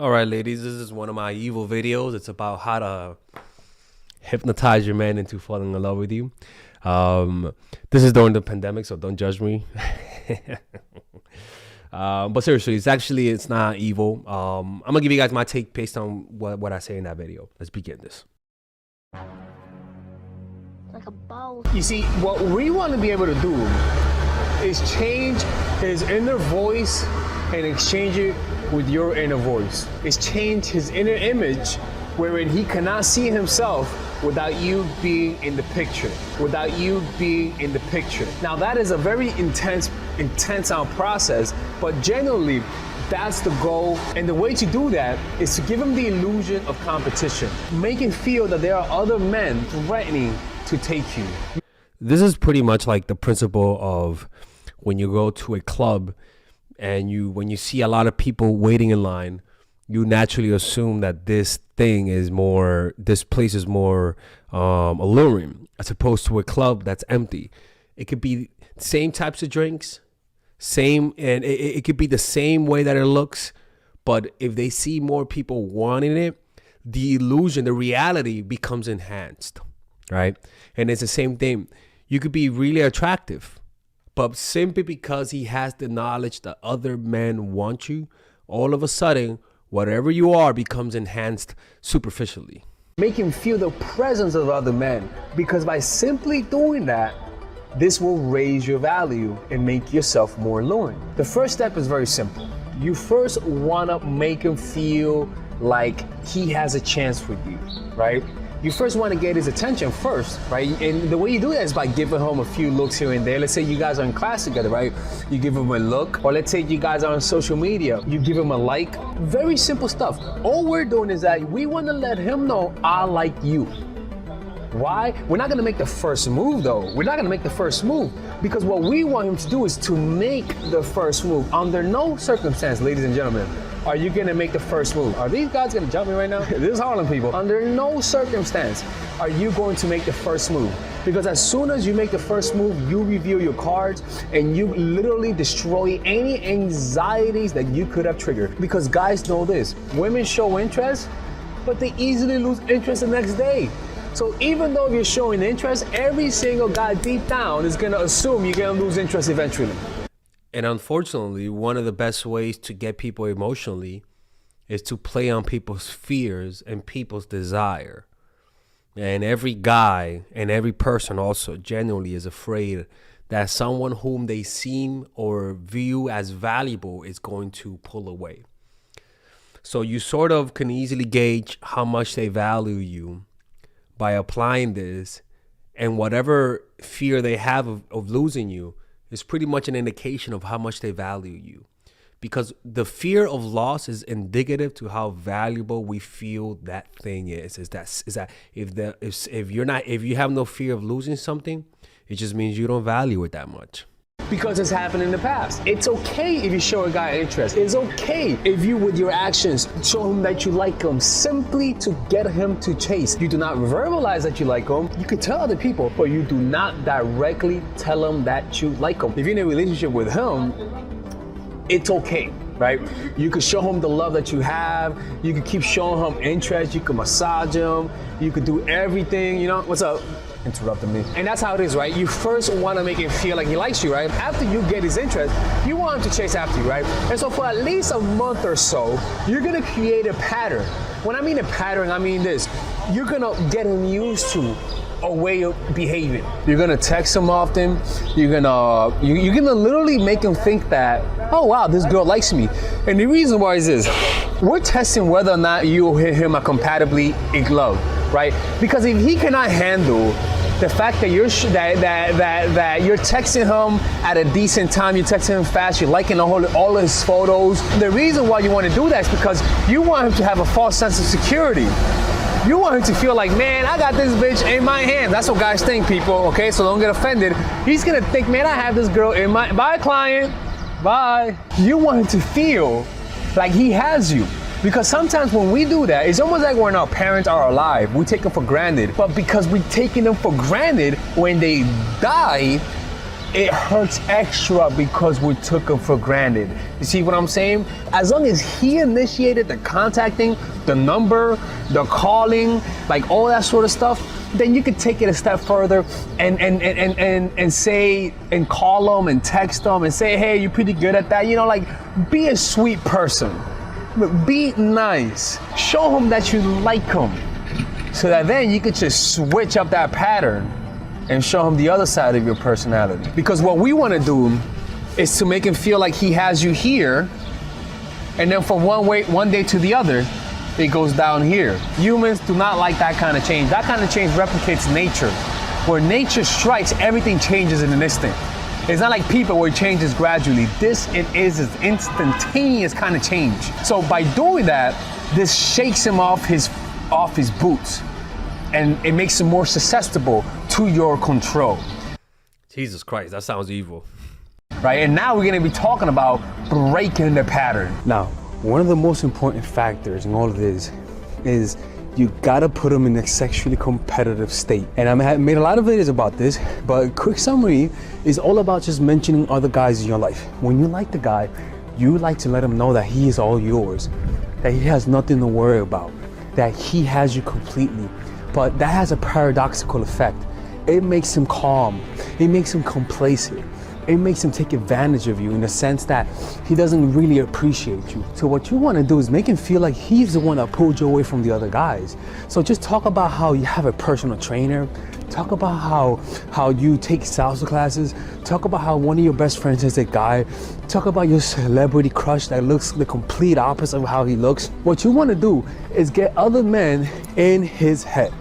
All right, ladies, this is one of my evil videos. It's about how to hypnotize your man into falling in love with you. This is during the pandemic, so don't judge me. But seriously, it's not evil. I'm gonna give you guys my take based on what I say in that video. Let's begin this. Like a ball. You see, what we want to be able to do is change his inner voice and exchange it with your inner voice. It's change his inner image wherein he cannot see himself without you being in the picture, without you being in the picture. Now that is a very intense process, but generally that's the goal. And the way to do that is to give him the illusion of competition. Make him feel that there are other men threatening to take you. This is pretty much like the principle of when you go to a club and when you see a lot of people waiting in line, you naturally assume that this place is more alluring as opposed to a club that's empty. It could be same types of drinks, and it could be the same way that it looks, but if they see more people wanting it, the illusion, the reality becomes enhanced, right? And it's the same thing. You could be really attractive, but simply because he has the knowledge that other men want you, all of a sudden, whatever you are becomes enhanced superficially. Make him feel the presence of other men, because by simply doing that, this will raise your value and make yourself more alluring. The first step is very simple. You first want to make him feel like he has a chance with you, right? You first want to get his attention first, right? And the way you do that is by giving him a few looks here and there. Let's say you guys are in class together, right? You give him a look, or let's say you guys are on social media. You give him a like. Very simple stuff. All we're doing is that we want to let him know I like you. Why? We're not going to make the first move though. We're not going to make the first move because what we want him to do is to make the first move. Under no circumstance, ladies and gentlemen, are you going to make the first move? Are these guys going to jump me right now? This is Harlem people. Under no circumstance are you going to make the first move. Because as soon as you make the first move, you reveal your cards and you literally destroy any anxieties that you could have triggered. Because guys know this, women show interest, but they easily lose interest the next day. So even though you're showing interest, every single guy deep down is going to assume you're going to lose interest eventually. And unfortunately, one of the best ways to get people emotionally is to play on people's fears and people's desire. And every guy and every person also genuinely is afraid that someone whom they seem or view as valuable is going to pull away. So you sort of can easily gauge how much they value you by applying this, and whatever fear they have of losing you is pretty much an indication of how much they value you, because the fear of loss is indicative to how valuable we feel that thing is. Is that if you have no fear of losing something, it just means you don't value it that much. Because it's happened in the past. It's okay if you show a guy interest. It's okay if you, with your actions, show him that you like him simply to get him to chase. You do not verbalize that you like him. You can tell other people, but you do not directly tell him that you like him. If you're in a relationship with him, it's okay, right? You can show him the love that you have. You can keep showing him interest. You can massage him. You can do everything, you know? What's up? Interrupting me. And that's how it is, right? You first want to make him feel like he likes you, right? After you get his interest, you want him to chase after you, right? And so for at least a month or so, you're going to create a pattern. When I mean a pattern, I mean this. You're going to get him used to a way of behaving. You're going to text him often. You're going to literally make him think that, oh, wow, this girl likes me. And the reason why is this. We're testing whether or not you and him are compatibly in love, right? Because if he cannot handle the fact that you're texting him at a decent time, you're texting him fast, you're liking all of his photos. The reason why you want to do that is because you want him to have a false sense of security. You want him to feel like, man, I got this bitch in my hand. That's what guys think, people, okay? So don't get offended. He's gonna think, man, I have this girl in my, bye client, bye. You want him to feel like he has you. Because sometimes when we do that, it's almost like when our parents are alive, we take them for granted. But because we're taking them for granted, when they die, it hurts extra because we took him for granted. You see what I'm saying? As long as he initiated the contacting, the number, the calling, like all that sort of stuff, then you could take it a step further and say, and call him and text him and say, hey, you're pretty good at that. You know, like, be a sweet person. Be nice. Show him that you like him. So that then you could just switch up that pattern and show him the other side of your personality. Because what we want to do is to make him feel like he has you here, and then from one day to the other, it goes down here. Humans do not like that kind of change. That kind of change replicates nature. Where nature strikes, everything changes in an instant. It's not like people where it changes gradually. This it is an instantaneous kind of change. So by doing that, this shakes him off his boots, and it makes him more susceptible to your control. Jesus Christ, that sounds evil. Right, and now we're gonna be talking about breaking the pattern. Now, one of the most important factors in all of this is you gotta put them in a sexually competitive state. And I made a lot of videos about this, but a quick summary is all about just mentioning other guys in your life. When you like the guy, you like to let him know that he is all yours, that he has nothing to worry about, that he has you completely. But that has a paradoxical effect. It makes him calm. It makes him complacent. It makes him take advantage of you in the sense that he doesn't really appreciate you. So what you want to do is make him feel like he's the one that pulled you away from the other guys. So just talk about how you have a personal trainer. Talk about how you take salsa classes. Talk about how one of your best friends is a guy. Talk about your celebrity crush that looks the complete opposite of how he looks. What you want to do is get other men in his head.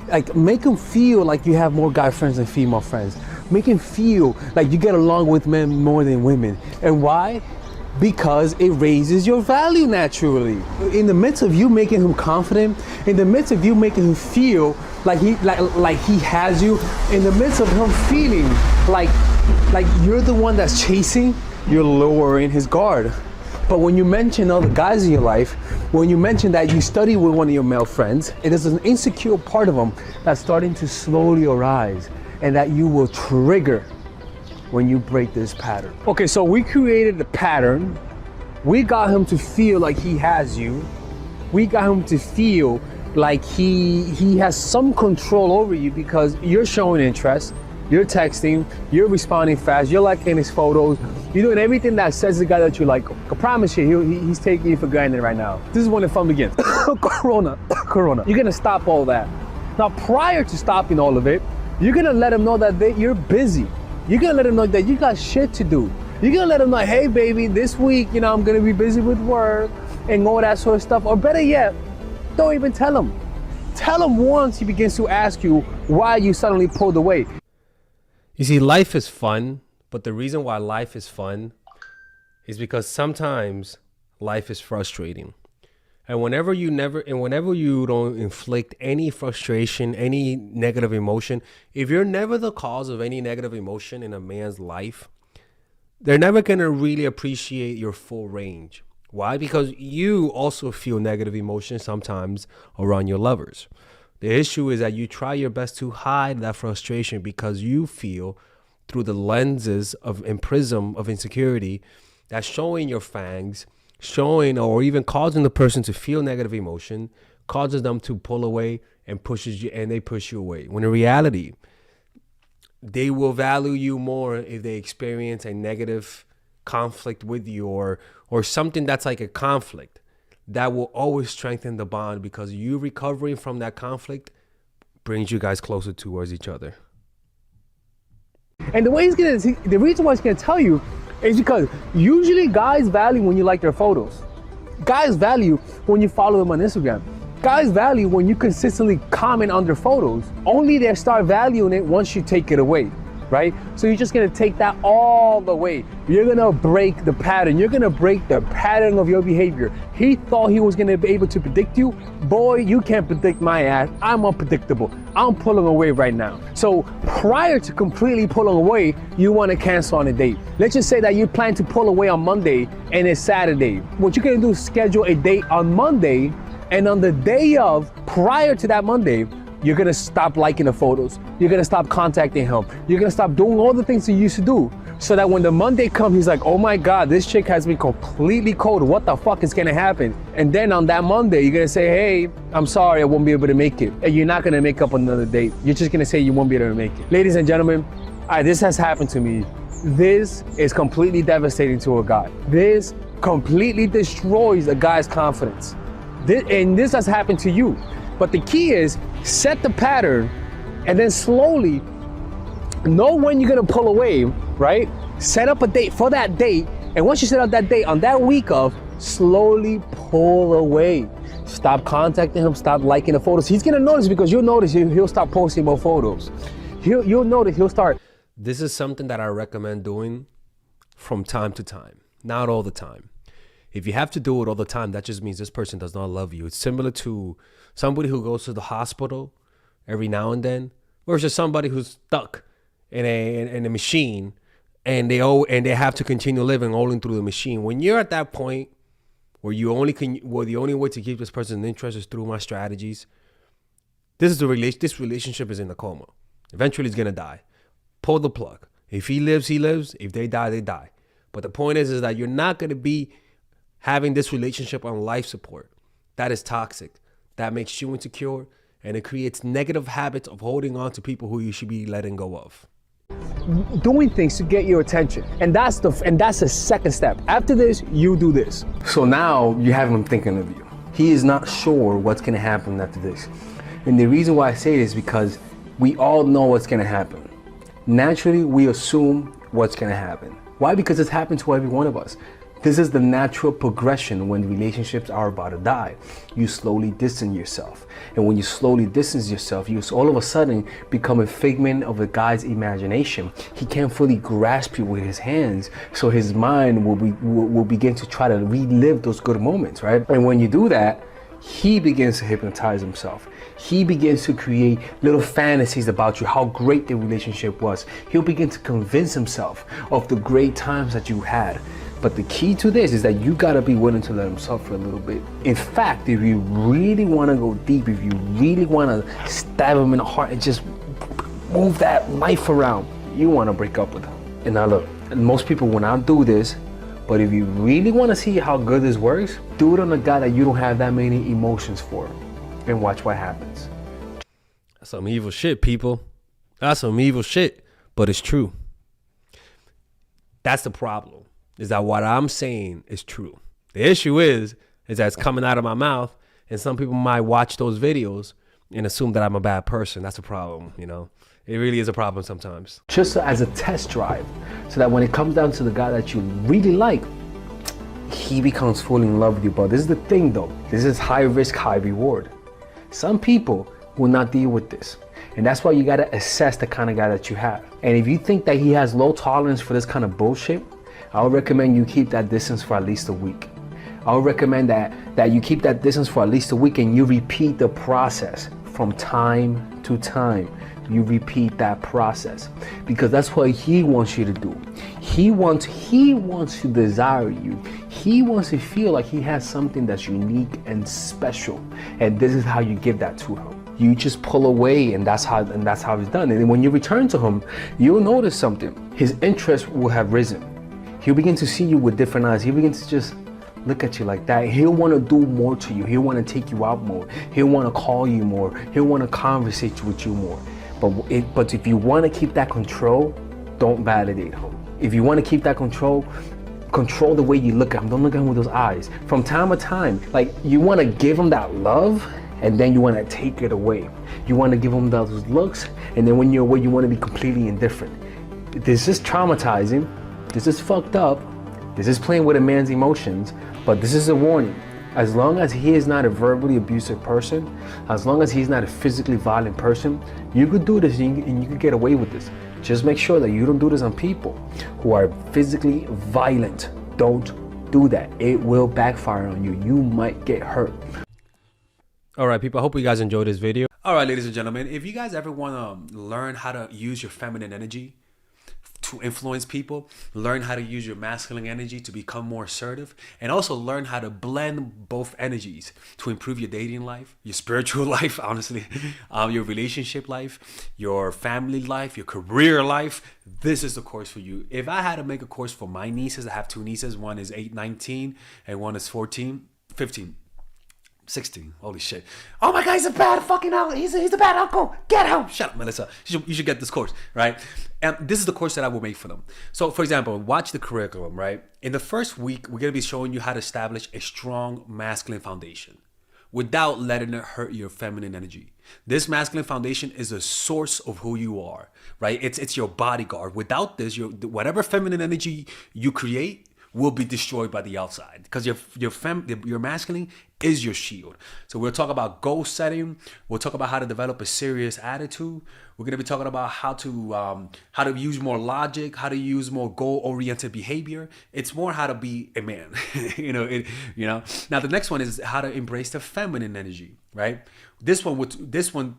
Like, make him feel like you have more guy friends than female friends. Make him feel like you get along with men more than women. And why? Because it raises your value naturally. In the midst of you making him confident, in the midst of you making him feel like he has you, in the midst of him feeling like you're the one that's chasing, you're lowering his guard. But when you mention other guys in your life, when you mention that you study with one of your male friends, it is an insecure part of them that's starting to slowly arise, and that you will trigger when you break this pattern. Okay, so we created the pattern. We got him to feel like he has you. We got him to feel like he has some control over you because you're showing interest. You're texting, you're responding fast, you're liking his photos, you're doing everything that says the guy that you like. I promise you, he's taking you for granted right now. This is when the fun begins. Corona. You're gonna stop all that. Now, prior to stopping all of it, you're gonna let him know that you're busy. You're gonna let him know that you got shit to do. You're gonna let him know, hey baby, this week, I'm gonna be busy with work and all that sort of stuff. Or better yet, don't even tell him. Tell him once he begins to ask you why you suddenly pulled away. You see, life is fun, but the reason why life is fun is because sometimes life is frustrating. And whenever you don't inflict any frustration, any negative emotion, if you're never the cause of any negative emotion in a man's life, they're never going to really appreciate your full range. Why? Because you also feel negative emotions sometimes around your lovers. The issue is that you try your best to hide that frustration because you feel through the lenses of and prism of insecurity that showing your fangs, showing or even causing the person to feel negative emotion causes them to pull away and pushes you, and they push you away. When in reality, they will value you more if they experience a negative conflict with you or something that's like a conflict. That will always strengthen the bond because you recovering from that conflict brings you guys closer towards each other. And the reason why he's gonna tell you is because usually guys value when you like their photos. Guys value when you follow them on Instagram. Guys value when you consistently comment on their photos. Only they start valuing it once you take it away. Right? So you're just gonna take that all the way. You're gonna break the pattern. You're gonna break the pattern of your behavior. He thought he was gonna be able to predict you. Boy, you can't predict my ass. I'm unpredictable. I'm pulling away right now. So prior to completely pulling away, you wanna cancel on a date. Let's just say that you plan to pull away on Monday and it's Saturday. What you're gonna do is schedule a date on Monday, and on the day of, prior to that Monday, You're gonna stop liking the photos. You're gonna stop contacting him. You're gonna stop doing all the things you used to do. So that when the Monday comes, he's like, oh my God, this chick has me completely cold. What the fuck is gonna happen? And then on that Monday, you're gonna say, hey, I'm sorry, I won't be able to make it. And you're not gonna make up another date. You're just gonna say you won't be able to make it. Ladies and gentlemen, this has happened to me. This is completely devastating to a guy. This completely destroys a guy's confidence. And this has happened to you. But the key is set the pattern and then slowly know when you're gonna pull away, right? Set up a date for that date. And once you set up that date on that week of, slowly pull away. Stop contacting him, stop liking the photos. He's gonna notice because you'll notice he'll start posting more photos. You'll notice he'll start. This is something that I recommend doing from time to time, not all the time. If you have to do it all the time, that just means this person does not love you. It's similar to somebody who goes to the hospital every now and then, versus somebody who's stuck in a machine and they have to continue living only through the machine. When you're at that point where the only way to keep this person's interest is through my strategies, this relationship is in a coma. Eventually, it's gonna die. Pull the plug. If he lives, he lives. If they die, they die. But the point is that you're not gonna be having this relationship on life support. That is toxic. That makes you insecure, and it creates negative habits of holding on to people who you should be letting go of. Doing things to get your attention. And that's the second step. After this, you do this. So now you have him thinking of you. He is not sure what's gonna happen after this. And the reason why I say this is because we all know what's gonna happen. Naturally, we assume what's gonna happen. Why? Because it's happened to every one of us. This is the natural progression when relationships are about to die. You slowly distance yourself. And when you slowly distance yourself, you all of a sudden become a figment of a guy's imagination. He can't fully grasp you with his hands, so his mind will begin to try to relive those good moments, right? And when you do that, he begins to hypnotize himself. He begins to create little fantasies about you, how great the relationship was. He'll begin to convince himself of the great times that you had. But the key to this is that you gotta be willing to let him suffer a little bit. In fact, if you really wanna go deep, if you really wanna stab him in the heart and just move that knife around, you wanna break up with him. And now look, most people will not do this, but if you really wanna see how good this works, do it on a guy that you don't have that many emotions for, and watch what happens. That's some evil shit, people. That's some evil shit, but it's true. That's the problem. Is that what I'm saying is true. The issue is that it's coming out of my mouth, and some people might watch those videos and assume that I'm a bad person. That's a problem, you know. It really is a problem sometimes. Just as a test drive, so that when it comes down to the guy that you really like, he becomes fully in love with you. But this is the thing though, this is high risk, high reward. Some people will not deal with this. And that's why you gotta assess the kind of guy that you have. And if you think that he has low tolerance for this kind of bullshit, I would recommend you keep that distance for at least a week. I would recommend that you keep that distance for at least a week and you repeat the process from time to time. You repeat that process because that's what he wants you to do. He wants to desire you. He wants to feel like he has something that's unique and special. And this is how you give that to him. You just pull away, and that's how it's done. And then when you return to him, you'll notice something. His interest will have risen. He'll begin to see you with different eyes. He'll begin to just look at you like that. He'll want to do more to you. He'll want to take you out more. He'll want to call you more. He'll want to conversate with you more. But if you want to keep that control, don't validate him. If you want to keep that control the way you look at him. Don't look at him with those eyes. From time to time, like you want to give him that love, and then you want to take it away. You want to give him those looks, and then when you're away, you want to be completely indifferent. This is traumatizing. This is fucked up. This is playing with a man's emotions, but this is a warning. As long as he is not a verbally abusive person, as long as he's not a physically violent person, you could do this and you could get away with this. Just make sure that you don't do this on people who are physically violent. Don't do that. It will backfire on you. You might get hurt. All right, people, I hope you guys enjoyed this video. All right, ladies and gentlemen, if you guys ever want to learn how to use your feminine energy to influence people, learn how to use your masculine energy to become more assertive, and also learn how to blend both energies to improve your dating life, your spiritual life, honestly, your relationship life, your family life, your career life. This is the course for you. If I had to make a course for my nieces, I have two nieces. One is 8, 19, and one is 14, 15. 16. Holy shit. Oh my God, he's a bad fucking uncle. He's a bad uncle. Get him. Shut up, Melissa. You should get this course, right? And this is the course that I will make for them. So, for example, watch the curriculum, right? In the first week, we're going to be showing you how to establish a strong masculine foundation without letting it hurt your feminine energy. This masculine foundation is a source of who you are, right? It's your bodyguard. Without this, whatever feminine energy you create will be destroyed by the outside, because your masculine is your shield. So we'll talk about goal setting. We'll talk about how to develop a serious attitude. We're gonna be talking about how to use more logic, how to use more goal-oriented behavior. It's more how to be a man, Now the next one is how to embrace the feminine energy, right? This one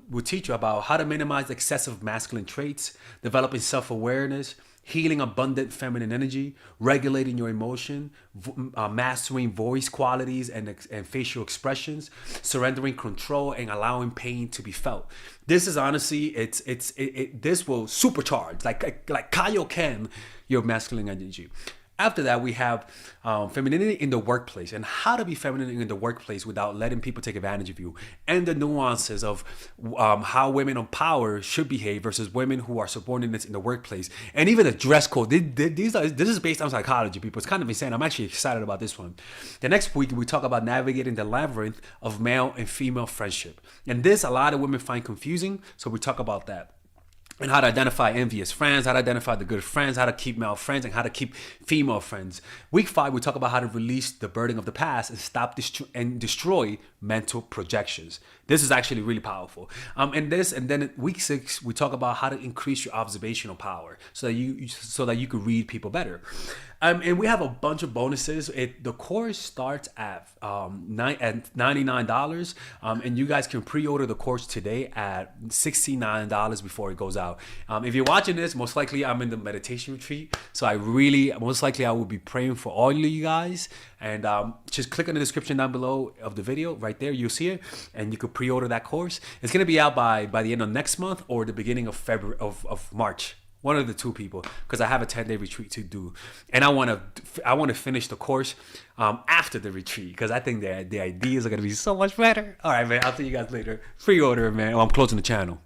will teach you about how to minimize excessive masculine traits, developing self-awareness, healing abundant feminine energy, regulating your emotion, mastering voice qualities and facial expressions, surrendering control, and allowing pain to be felt. This is honestly, this will supercharge, like Kaioken, your masculine energy. After that, we have femininity in the workplace, and how to be feminine in the workplace without letting people take advantage of you, and the nuances of how women on power should behave versus women who are subordinates in the workplace, and even the dress code. This is based on psychology, people. It's kind of insane. I'm actually excited about this one. The next week, we talk about navigating the labyrinth of male and female friendship, and this a lot of women find confusing, so we talk about that. And how to identify envious friends, how to identify the good friends, how to keep male friends, and how to keep female friends. Week 5, we talk about how to release the burden of the past and stop and destroy mental projections. This is actually really powerful. And then week 6, we talk about how to increase your observational power so that you could read people better. And we have a bunch of bonuses. The course starts at $99, and you guys can pre-order the course today at $69 before it goes out. If you're watching this, most likely I'm in the meditation retreat, so I will be praying for all of you guys. And just click on the description down below of the video. Right there, you'll see it, and you could pre-order that course. It's gonna be out by the end of next month or the beginning of February of March. One of the two, people, because I have a 10-day retreat to do, and I want to finish the course after the retreat, because I think the ideas are gonna be so much better. All right, man. I'll see you guys later. Pre-order, man. Oh, I'm closing the channel.